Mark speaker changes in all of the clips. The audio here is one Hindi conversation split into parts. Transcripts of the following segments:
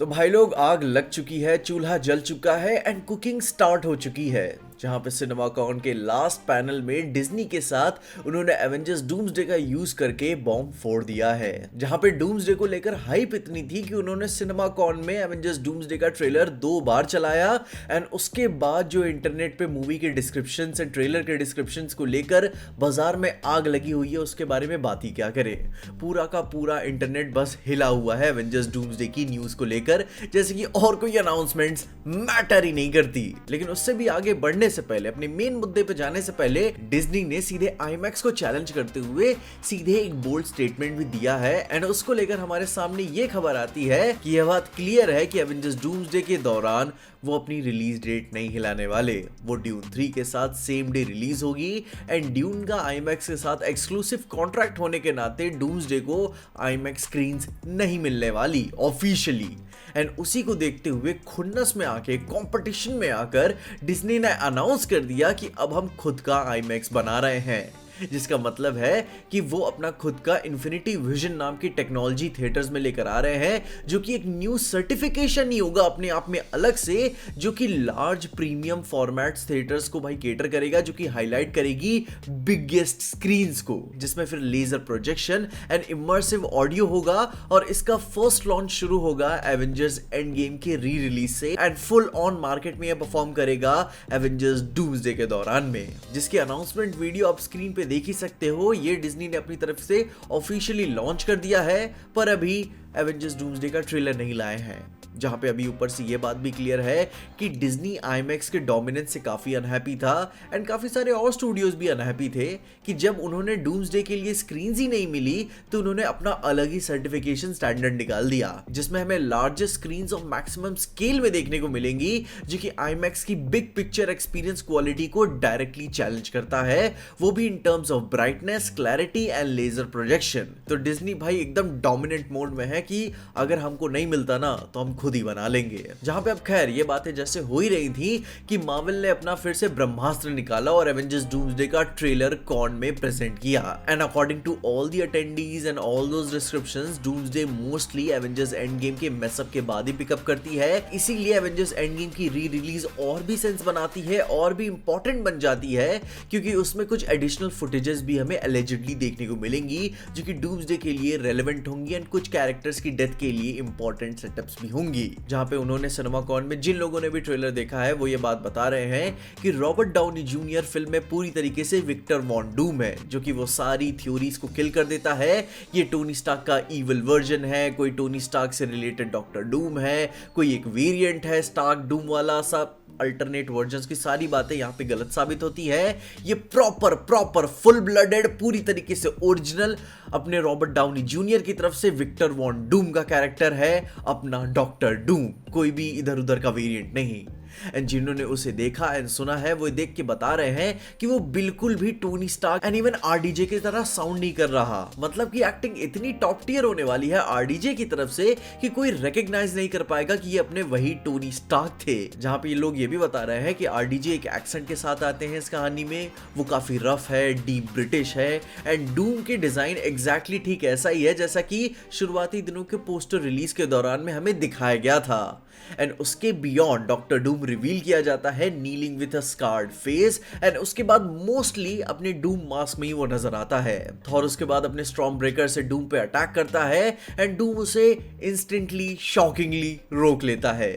Speaker 1: तो भाई लोग, आग लग चुकी है, चूल्हा जल चुका है एंड कुकिंग स्टार्ट हो चुकी है। जहां पे सिनेमाकॉन के लास्ट पैनल में डिज्नी के साथ उन्होंने एवेंजर्स डूम्सडे का यूज करके बॉम्ब फोड़ दिया है। जहां पे डूम्सडे को लेकर हाइप इतनी थी कि उन्होंने सिनेमाकॉन में एवेंजर्स डूम्सडे का ट्रेलर 2 बार चलाया एंड उसके बाद जो इंटरनेट पे मूवी के डिस्क्रिप्शन एंड ट्रेलर के डिस्क्रिप्शन को लेकर बाजार में आग लगी हुई है, उसके बारे में बात ही क्या करें। पूरा का पूरा इंटरनेट बस हिला हुआ है एवेंजर्स डूम्सडे की न्यूज को लेकर, जैसे कि और कोई अनाउंसमेंट्स मैटर ही नहीं करती। लेकिन उससे भी आगे बढ़ने से पहले, अपने मेन मुद्दे पे जाने से पहले, डिज्नी ने सीधे आईमैक्स को चैलेंज करते हुए सीधे एक बोल्ड स्टेटमेंट भी दिया है एंड उसको लेकर हमारे सामने ये खबर आती है कि यह बात क्लियर है कि एवेंजर्स डूम्सडे के दौरान वो अपनी रिलीज डेट नहीं हिलाने वाले। वो ड्यून 3 के साथ सेम डे रिलीज होगी एंड ड्यून का आईमैक्स के साथ एक्सक्लूसिव कॉन्ट्रैक्ट होने के नाते डूम्सडे को आईमैक्स स्क्रीन्स नहीं मिलने वाली ऑफिशियली। एंड उसी को देखते हुए खुन्नस में आके, कंपटीशन में आकर डिज्नी ने अनाउंस कर दिया कि अब हम खुद का आईमैक्स बना रहे हैं, जिसका मतलब है कि वो अपना खुद का इन्फिनिटी विजन नाम की टेक्नोलॉजी थिएटर्स में लेकर आ रहे हैं, जो कि एक न्यू सर्टिफिकेशन ही होगा अपने आप में अलग से, जो कि लार्ज प्रीमियम फॉर्मेट्स थिएटर्स को भाई केटर करेगा, जो कि हाईलाइट करेगी बिगेस्ट स्क्रीन्स को, जिसमें फिर laser projection and immersive audio होगा। और इसका फर्स्ट लॉन्च शुरू होगा एवेंजर्स एंड गेम के री रिलीज से एंड फुल ऑन मार्केट में यह परफॉर्म करेगा एवेंजर्स डूम्सडे के दौरान में, जिसकी अनाउंसमेंट वीडियो आप स्क्रीन पे देख ही सकते हो। ये डिज्नी ने अपनी तरफ से ऑफिशियली लॉन्च कर दिया है, पर अभी एवेंजर्स डूम्सडे का ट्रेलर नहीं लाए हैं। जहां पे अभी ऊपर से ये बात भी क्लियर है कि डिज्नी आईमैक्स के डोमिनेंस से काफी अनहैप्पी था एंड काफी सारे और स्टूडियोज भी अनहैप्पी थे कि जब उन्होंने डूम्सडे के लिए स्क्रीन्स ही नहीं मिली तो उन्होंने अपना अलग ही सर्टिफिकेशन स्टैंडर्ड निकाल दिया, जिसमें हमें largest screens of maximum scale में देखने को मिलेंगी, जो कि आईमैक्स की बिग पिक्चर एक्सपीरियंस क्वालिटी को डायरेक्टली चैलेंज करता है, वो भी in terms of brightness, clarity and laser projection. तो डिज्नी भाई एकदम डोमिनेंट मोड में है कि अगर हमको नहीं मिलता ना तो हम खुद ही बना लेंगे। जहां पे अब खैर ये बातें जैसे हो ही रही थी कि मार्वल ने अपना फिर से ब्रह्मास्त्र निकाला और एवेंजर्स डूम्सडे का ट्रेलर कॉन में प्रेजेंट किया and according to all the attendees and all those descriptions, Doomsday mostly Avengers Endgame के मेसअप के बाद ही पिकअप करती है। इसीलिए एवेंजर्स एंड गेम की री रिलीज और भी सेंस बनाती है और भी इंपॉर्टेंट बन जाती है, क्योंकि उसमें कुछ एडिशनल फुटेजेस भी हमें एलिजिडली देखने को मिलेंगी, जो कि डूम्सडे के लिए रेलेवेंट होंगी एंड कुछ कैरेक्टर्स की डेथ के लिए इंपॉर्टेंट सेटअप्स भी होंगी। जहां पे उन्होंने सिनेमाकॉन में, जिन लोगों ने भी ट्रेलर देखा है वो ये बात बता रहे हैं कि रॉबर्ट डाउनी जूनियर फिल्म में पूरी तरीके से विक्टर वॉन डूम है, जो कि वो सारी थ्योरीज को किल कर देता है। ये टोनी स्टार्क का इविल वर्जन है, कोई टोनी स्टार्क से रिलेटेड डॉक्टर डूम है, कोई एक वेरिएंट है स्टार्क डूम वाला, सब अल्टरनेट वर्जन्स की सारी बातें यहाँ पे गलत साबित होती है। ये प्रॉपर फुल ब्लडेड, पूरी तरीके से ओरिजिनल अपने रॉबर्ट डाउनी जूनियर की तरफ से विक्टर वॉन डूम का कैरेक्टर है, अपना डॉक्टर डूम, कोई भी इधर उधर का वेरिएंट नहीं। एंड जिन्होंने उसे देखा एंड सुना है वो देख के बता रहे हैं कि वो बिल्कुल भी Tony Stark and even RDJ की तरह साउंड नहीं कर रहा। मतलब कि एक्टिंग इतनी टॉप टियर होने वाली है आरडीजे की तरफ से कि कोई रिकॉग्नाइज नहीं कर पाएगा कि ये अपने वही टोनी स्टार्क थे। जहां पे ये लोग ये भी बता रहे हैं कि आरडीजे एक एक्सेंट के साथ आते हैं इस कहानी में, वो काफी रफ है, डीप ब्रिटिश है एंड डूम के डिजाइन एग्जैक्टली ठीक ऐसा ही है जैसा कि शुरुआती दिनों के पोस्टर रिलीज के दौरान में हमें दिखाया गया था। एंड उसके बियॉन्ड डॉक्टर डूम रिवील किया जाता है kneeling with a scarred face and उसके बाद मोस्टली अपने डूम मास्क में ही वो नजर आता है। थॉर उसके बाद अपने स्टॉर्म ब्रेकर से डूम पे अटैक करता है एंड डूम उसे इंस्टेंटली, शॉकिंगली रोक लेता है।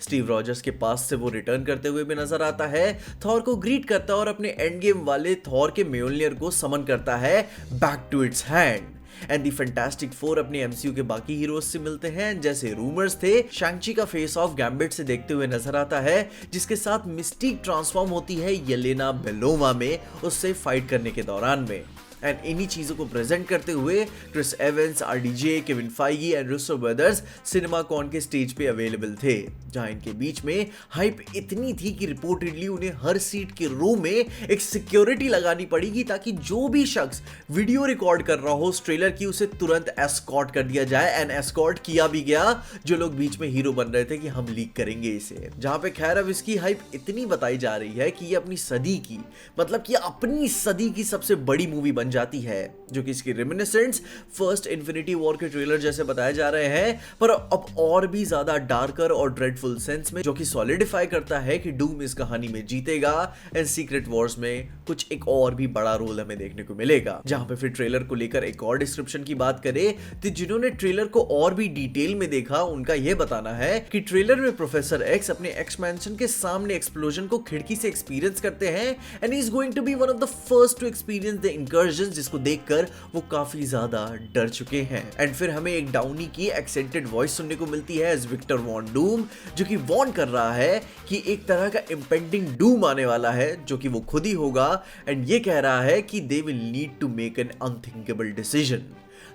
Speaker 1: स्टीव रॉजर्स के पास से वो रिटर्न करते हुए भी नजर आता है, थॉर को ग्रीट करता है और अपने एंड गेम वाले थॉर के म्योल्नियर को समन करता है back to its hand. And the Fantastic Four अपने एमसीयू के बाकी हीरोज से मिलते हैं, जैसे रूमर्स थे शैंग-ची का फेस ऑफ गैम्बिट से देखते हुए नजर आता है, जिसके साथ मिस्टीक ट्रांसफॉर्म होती है येलेना बेलोवा में उससे फाइट करने के दौरान में। एंड इन्हीं चीजों को प्रेजेंट करते हुए Chris Evans, RDJ, Kevin Feige and Russo brothers CinemaCon के स्टेज पे अवेलेबल थे, जहां इनके बीच में हाइप इतनी थी कि रिपोर्टेडली उन्हें हर सीट के रो में एक सिक्योरिटी लगानी पड़ेगी ताकि जो भी शख्स वीडियो रिकॉर्ड कर रहा हो उस ट्रेलर की, उसे तुरंत एस्कॉर्ट कर दिया जाए। एंड एस्कॉर्ट किया भी गया, जो लोग बीच में हीरो बन रहे थे कि हम लीक करेंगे इसे। जहां पे खैर अब इसकी हाइप इतनी बताई जा रही है कि ये अपनी सदी की, मतलब कि अपनी सदी की सबसे बड़ी मूवी बन बन जाती है, जो कि इसकी रेमिनिसेंट्स फर्स्ट इन्फिनिटी वॉर के ट्रेलर जैसे बताए जा रहे हैं, पर अब और भी ज्यादा डार्कर और ड्रेडफुल सेंस में, जो कि सॉलिडिफाई करता है कि डूम इस कहानी में जीतेगा एंड सीक्रेट वॉर्स में कुछ एक और भी बड़ा रोल हमें देखने को मिलेगा। जहां पे फिर ट्रेलर को लेकर एक और डिस्क्रिप्शन की बात करें तो जिन्होंने ट्रेलर को और भी डिटेल में देखा उनका यह बताना है कि ट्रेलर में प्रोफेसर एक्स अपने एक्स मैंशन के सामने एक्सप्लोजन को खिड़की से एक्सपीरियंस करते हैं and he is going to be one of the first to experience the incursion, जिसको देखकर वो काफी ज्यादा डर चुके हैं। एंड फिर हमें एक डाउनी की एक्सेंटेड वॉइस सुनने को मिलती है एज विक्टर वॉन डूम, जो कि वॉर्न कर रहा है कि एक तरह का इंपेंडिंग डूम आने वाला है, जो कि वो खुद ही होगा एंड ये कह रहा है कि they will need to make an unthinkable decision.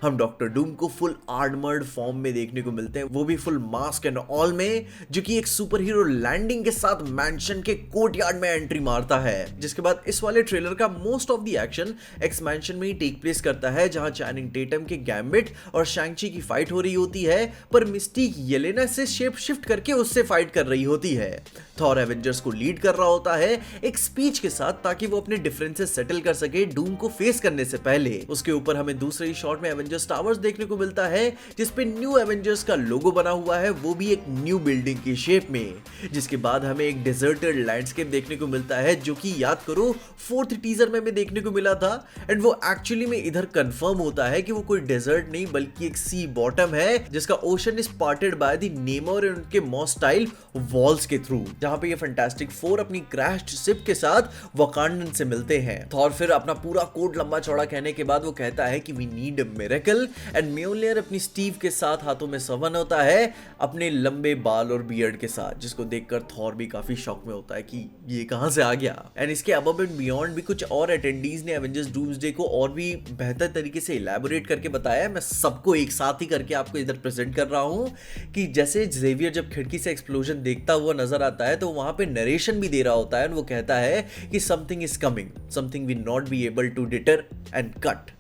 Speaker 1: हम डॉक्टर डूम को फुल आर्मर्ड फॉर्म में देखने को मिलते हैं, वो भी फुल मास्क एंड ऑल में, जो कि एक सुपर हीरो लैंडिंग के साथ मैंशन के कोर्टयार्ड में एंट्री मारता है। जिसके बाद इस वाले ट्रेलर का most of the action x mention में ही टेक प्लेस करता है, जहां चैनिंग टेटम के गैम्बिट और शैंग-ची की फाइट हो रही होती है, पर मिस्टीक येलेना से शेप शिफ्ट करके उससे फाइट कर रही होती है। थॉर एवेंजर्स को लीड कर रहा होता है एक स्पीच के साथ, ताकि वो अपने डिफरेंसेस सेटल कर सके डूम को फेस करने से पहले। उसके ऊपर हमें दूसरे ही शॉट में एवेंजर्स टावर्स देखने को मिलता है, जिसपे न्यू एवेंजर्स का लोगो बना हुआ है, वो भी एक न्यू बिल्डिंग की शेप में। जिसके बाद हमें एक डेजर्टेड लैंडस्केप देखने को मिलता है, जो कि याद करो फोर्थ टीजर में भी देखने को मिला था एंड वो एक्चुअली में इधर कंफर्म होता है कि वो कोई डेजर्ट नहीं बल्कि एक सी बॉटम है, जिसका ocean is parted by the Neymar and उनके मॉस्टाइल वॉल्स के थ्रू, जहां पे ये फैंटास्टिक फोर अपनी क्रैश्ड शिप के साथ वकांडन से मिलते हैं। थॉर फिर अपना पूरा कोड लंबा चौड़ा कहने के बाद वो कहता है कि we need a miracle and Mjolnir अपनी स्टीव के साथ हाथों में समन होता है अपने लंबे बाल और बियर्ड के साथ, जिसको देखकर थॉर भी काफी शॉक में होता है कि ये कहां से आ गया। एंड इसके अबव एंड बियॉन्ड भी कुछ और अटेंडीज ने एवेंजर्स डूम्सडे को और भी बेहतर तरीके से इलैबोरेट करके बताया। मैं सबको एक साथ ही करके आपको इधर प्रेजेंट कर रहा हूं कि जैसे जेवियर जब खिड़की से एक्सप्लोजन देखता हुआ नजर आता है तो वहां पे नरेशन भी दे रहा होता है, वो कहता है कि something is coming, something we not be able to deter and cut.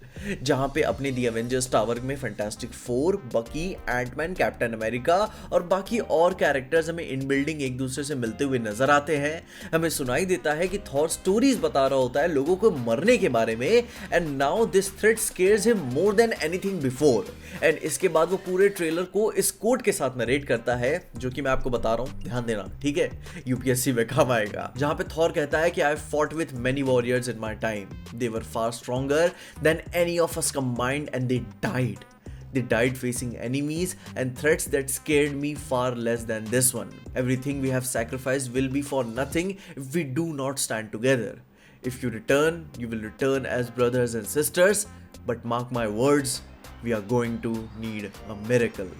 Speaker 1: जहां पे अपने दी एवेंजर्स टावर में Fantastic Four, Bucky, Ant-Man, Captain America और बाकी और कैरेक्टर्स हमें इन बिल्डिंग एक दूसरे से मिलते हुए नजर आते हैं। हमें सुनाई देता है कि थॉर स्टोरीज बता रहा होता है लोगों को मरने के बारे में and now this threat scares him more than anything before. And इसके बाद वो पूरे ट्रेलर को इस कोट के साथ नरेट करता है, जो कि मैं आपको बता रहा हूं, ध्यान देना, ठीक है, यूपीएससी में काम आएगा। जहां पे थॉर कहता है कि I fought with many warriors in my time, they were far stronger than any of us combined and they died. They died facing enemies and threats that scared me far less than this one. Everything we have sacrificed will be for nothing if we do not stand together. If you return, you will return as brothers and sisters, but mark my words, we are going to need a miracle.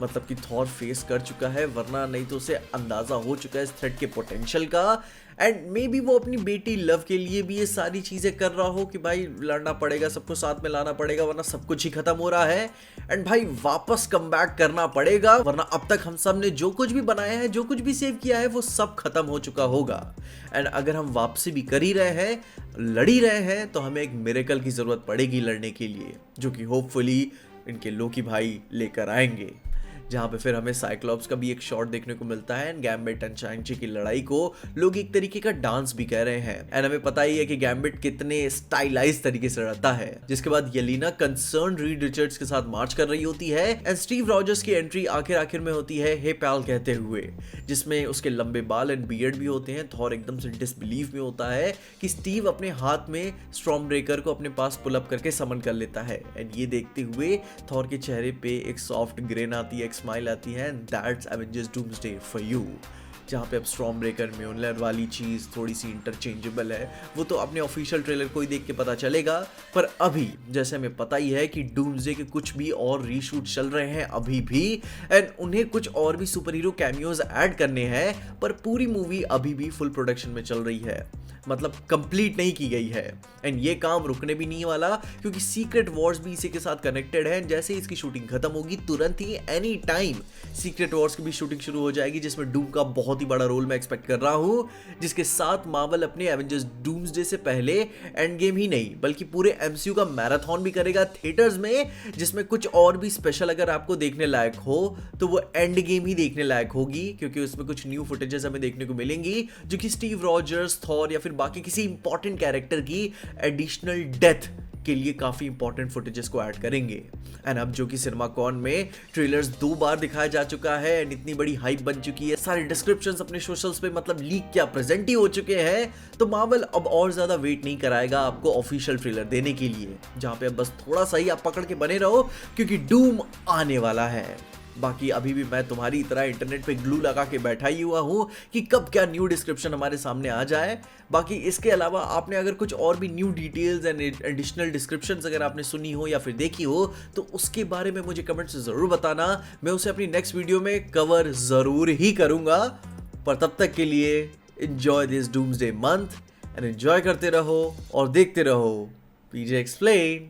Speaker 1: मतलब कि थॉर फेस कर चुका है, वरना नहीं तो उसे अंदाजा हो चुका है इस थ्रेट के पोटेंशियल का। एंड मे बी वो अपनी बेटी लव के लिए भी ये सारी चीजें कर रहा हो कि भाई लड़ना पड़ेगा, सबको साथ में लाना पड़ेगा, वरना सब कुछ ही खत्म हो रहा है। एंड भाई वापस कम बैक करना पड़ेगा, वरना अब तक हम सब ने जो कुछ भी बनाया है, जो कुछ भी सेव किया है, वो सब खत्म हो चुका होगा। एंड अगर हम वापसी भी कर ही रहे हैं, लड़ ही रहे हैं, तो हमें एक मिरेकल की जरूरत पड़ेगी लड़ने के लिए, जो कि होपफुली इनके लोकी भाई लेकर आएंगे। जहां पे फिर हमें साइक्लॉप्स का भी एक शॉट देखने को मिलता है एंड गैम्बिट एंड शैंग-ची की लड़ाई को लोग एक तरीके का डांस भी कह रहे हैं। एंड हमें पता ही है कि गैम्बिट कितने स्टाइलाइज तरीके से लड़ता है। जिसके बाद येलेना कंसर्न रीड रिचर्ड्स के साथ मार्च कर रही होती है एंड स्टीव रॉजर्स की एंट्री आखिर में होती है हे पैल कहते हुए, जिसमें उसके लंबे बाल एंड बियर्ड भी होते हैं। थॉर एकदम से डिसबिलीव में होता है कि स्टीव अपने हाथ में स्टॉर्म ब्रेकर को अपने पास पुल अप करके समन कर लेता है। एंड ये देखते हुए थॉर के चेहरे पे एक सॉफ्ट ग्रेन आती है, स्माइल आती है, and that's Avengers doomsday for you. जहाँ पे अब स्टॉर्म ब्रेकर म्योल्नियर वाली चीज़ थोड़ी सी इंटरचेंजेबल है, वो तो अपने ऑफिशियल ट्रेलर को ही देख के पता चलेगा। पर अभी जैसे हमें पता ही है कि डूम्सडे के कुछ भी और रीशूट चल रहे हैं अभी भी, एंड उन्हें कुछ और भी सुपर हीरो कैमियोज ऐड करने हैं, पर पूरी मूवी अभी भी फुल प्रोडक्शन में चल रही है, मतलब कंप्लीट नहीं की गई है। एंड ये काम रुकने भी नहीं वाला, क्योंकि सीक्रेट वॉर्स भी इसी के साथ कनेक्टेड है। जैसे ही इसकी शूटिंग खत्म होगी, तुरंत ही एनी टाइम सीक्रेट वॉर्स की भी शूटिंग शुरू हो जाएगी, जिसमें डूम का बहुत ही बड़ा रोल मैं एक्सपेक्ट कर रहा हूं, जिसके साथ मार्वल अपने एवेंजर्स डूम्सडे से पहले एंड गेम ही नहीं बल्कि पूरे एमसीयू का मैराथन भी करेगा थिएटर्स में, जिसमें कुछ और भी स्पेशल अगर आपको देखने लायक हो तो वो एंड गेम ही देखने लायक होगी, क्योंकि उसमें कुछ न्यू फुटेजेस हमें देखने को मिलेंगी, जो कि स्टीव रॉजर्स, थॉर या फिर बाकी किसी इंपॉर्टेंट कैरेक्टर की एडिशनल डेथ के लिए काफ़ी इंपॉर्टेंट फुटेजेस को ऐड करेंगे। एंड अब जो कि सिनेमाकॉन में ट्रेलर्स 2 बार दिखाया जा चुका है एंड इतनी बड़ी हाइप बन चुकी है, सारे डिस्क्रिप्शंस अपने सोशल्स पे मतलब लीक क्या प्रेजेंट ही हो चुके हैं, तो मार्वल अब और ज़्यादा वेट नहीं कराएगा आपको ऑफिशियल ट्रेलर देने के लिए, जहाँ पे अब बस थोड़ा सा ही आप पकड़ के बने रहो क्योंकि डूम आने वाला है। बाकी अभी भी मैं तुम्हारी तरह इंटरनेट पे ग्लू लगा के बैठा ही हुआ हूँ कि कब क्या न्यू डिस्क्रिप्शन हमारे सामने आ जाए। बाकी इसके अलावा आपने अगर कुछ और भी new details and additional descriptions अगर आपने सुनी हो या फिर देखी हो तो उसके बारे में मुझे कमेंट से ज़रूर बताना, मैं उसे अपनी नेक्स्ट वीडियो में कवर ज़रूर ही करूँगा। पर तब तक के लिए enjoy this doomsday month and enjoy करते रहो और देखते रहो पीजे एक्सप्लेन।